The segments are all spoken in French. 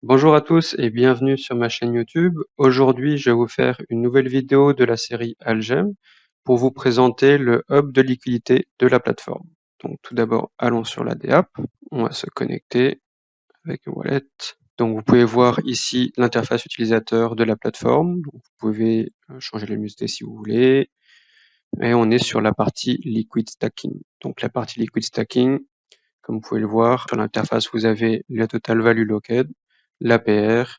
Bonjour à tous et bienvenue sur ma chaîne YouTube. Aujourd'hui, je vais vous faire une nouvelle vidéo de la série Algem pour vous présenter le hub de liquidité de la plateforme. Donc tout d'abord, allons sur la DApp. On va se connecter avec le wallet. Donc vous pouvez voir ici l'interface utilisateur de la plateforme. Donc, vous pouvez changer la luminosité si vous voulez. Et on est sur la partie Liquid Stacking. Donc la partie Liquid Stacking, comme vous pouvez le voir, sur l'interface, vous avez la Total Value Locked, l'APR,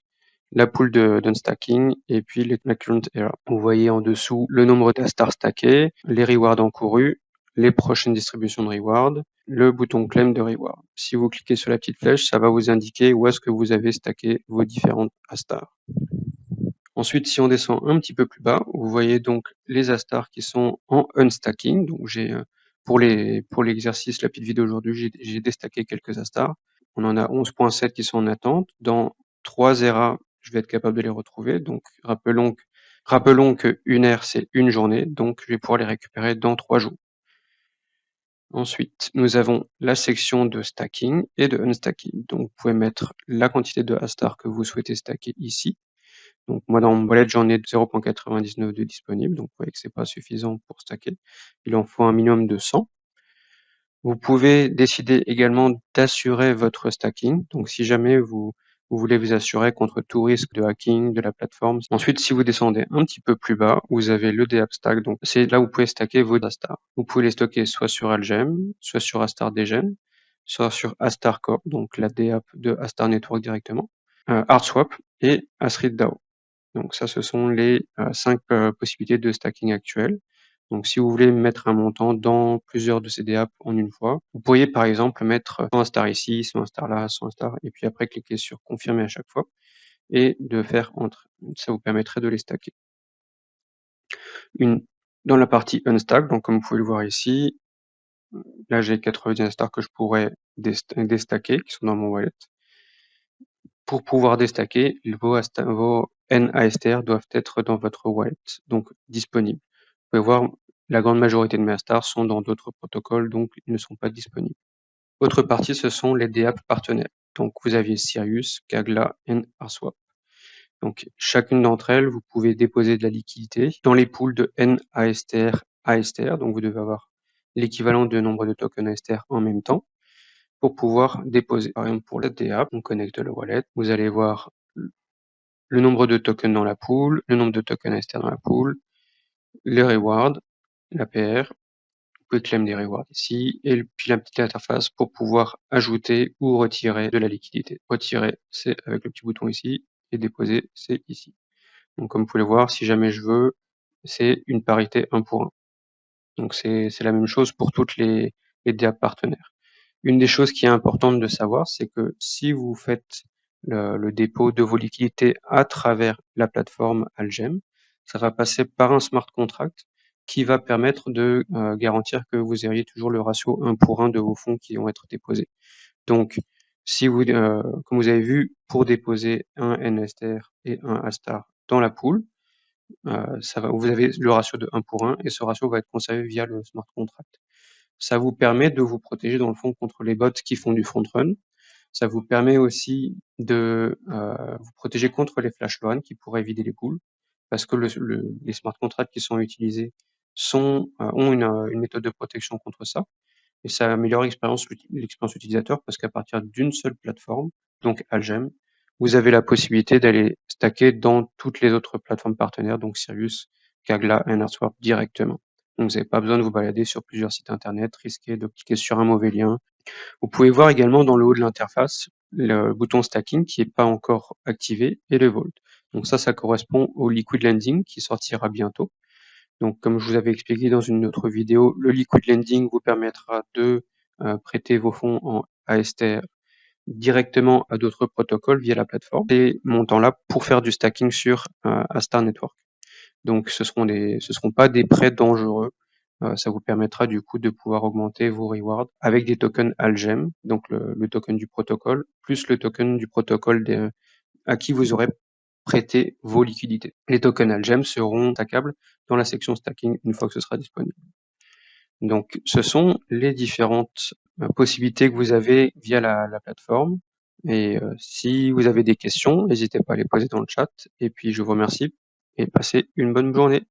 la pool d'unstacking et puis la current error. Vous voyez en dessous le nombre d'astars stackés, les rewards encourus, les prochaines distributions de rewards, le bouton claim de reward. Si vous cliquez sur la petite flèche, ça va vous indiquer où est-ce que vous avez stacké vos différentes astars. Ensuite, si on descend un petit peu plus bas, vous voyez donc les astars qui sont en unstacking. Donc j'ai pour l'exercice, la petite vidéo aujourd'hui, j'ai déstacké quelques astars. On en a 11.7 qui sont en attente. Dans 3 eras, je vais être capable de les retrouver. Donc rappelons qu'une ère c'est une journée, donc je vais pouvoir les récupérer dans 3 jours. Ensuite, nous avons la section de stacking et de unstacking. Donc vous pouvez mettre la quantité de astars que vous souhaitez stacker ici. Donc moi dans mon wallet j'en ai 0.99 de disponible, donc vous voyez que c'est pas suffisant pour stacker. Il en faut un minimum de 100. Vous pouvez décider également d'assurer votre stacking. Donc si jamais vous voulez vous assurer contre tout risque de hacking de la plateforme. Ensuite, si vous descendez un petit peu plus bas, vous avez le DApp Stack. Donc c'est là où vous pouvez stacker vos astars. Vous pouvez les stocker soit sur Algem, soit sur Astar Degen, soit sur Astar Corp, donc la DApp de Astar Network directement, Artswap et Astrid DAO. Donc ça, ce sont les 5 possibilités de stacking actuelles. Donc si vous voulez mettre un montant dans plusieurs de ces DApps en une fois, vous pourriez par exemple mettre 100 star ici, 100 star là, 100 star, et puis après cliquer sur confirmer à chaque fois, et de faire entre. Ça vous permettrait de les stacker. Dans la partie unstack, donc comme vous pouvez le voir ici, là j'ai 99 stars que je pourrais déstacker, qui sont dans mon wallet. Pour pouvoir déstacker, vos NASTR doivent être dans votre wallet, donc disponibles. Vous pouvez voir, la grande majorité de mes astars sont dans d'autres protocoles, donc ils ne sont pas disponibles. Autre partie, ce sont les DApp partenaires. Donc vous aviez Sirius, Kagla et Arswap. Donc chacune d'entre elles, vous pouvez déposer de la liquidité dans les pools de NASTR, ASTR, donc vous devez avoir l'équivalent de nombre de tokens ASTR en même temps pour pouvoir déposer. Par exemple, pour la DApp, on connecte le wallet, vous allez voir le nombre de tokens dans la pool, le nombre de tokens ASTR dans la pool, les rewards, l'APR, vous pouvez claim des rewards ici, et puis la petite interface pour pouvoir ajouter ou retirer de la liquidité. Retirer, c'est avec le petit bouton ici, et déposer, c'est ici. Donc comme vous pouvez le voir, si jamais je veux, c'est une parité 1 pour 1. Donc c'est la même chose pour toutes les DApp partenaires. Une des choses qui est importante de savoir, c'est que si vous faites le dépôt de vos liquidités à travers la plateforme Algem, ça va passer par un smart contract qui va permettre de garantir que vous ayez toujours le ratio 1 pour 1 de vos fonds qui vont être déposés. Donc, si vous, comme vous avez vu, pour déposer un NSTR et un ASTAR dans la pool, vous avez le ratio de 1 pour 1 et ce ratio va être conservé via le smart contract. Ça vous permet de vous protéger dans le fond contre les bots qui font du front run. Ça vous permet aussi de vous protéger contre les flash loans qui pourraient vider les pools parce que les smart contracts qui sont utilisés ont une méthode de protection contre ça et ça améliore l'expérience utilisateur parce qu'à partir d'une seule plateforme, donc Algem, vous avez la possibilité d'aller stacker dans toutes les autres plateformes partenaires, donc Sirius, Kagla et Uniswap directement. Donc vous n'avez pas besoin de vous balader sur plusieurs sites internet, risquer de cliquer sur un mauvais lien. Vous pouvez voir également dans le haut de l'interface le bouton stacking qui n'est pas encore activé et le Vault. Donc ça correspond au Liquid Lending qui sortira bientôt. Donc comme je vous avais expliqué dans une autre vidéo, le Liquid Lending vous permettra de prêter vos fonds en ASTR directement à d'autres protocoles via la plateforme. Ces montants-là pour faire du stacking sur Astar Network. Donc ce seront pas des prêts dangereux. Ça vous permettra du coup de pouvoir augmenter vos rewards avec des tokens Algem, donc le token du protocole, plus le token du protocole à qui vous aurez prêté vos liquidités. Les tokens Algem seront stackables dans la section stacking une fois que ce sera disponible. Donc ce sont les différentes possibilités que vous avez via la plateforme. et si vous avez des questions, n'hésitez pas à les poser dans le chat et puis je vous remercie et passez une bonne journée.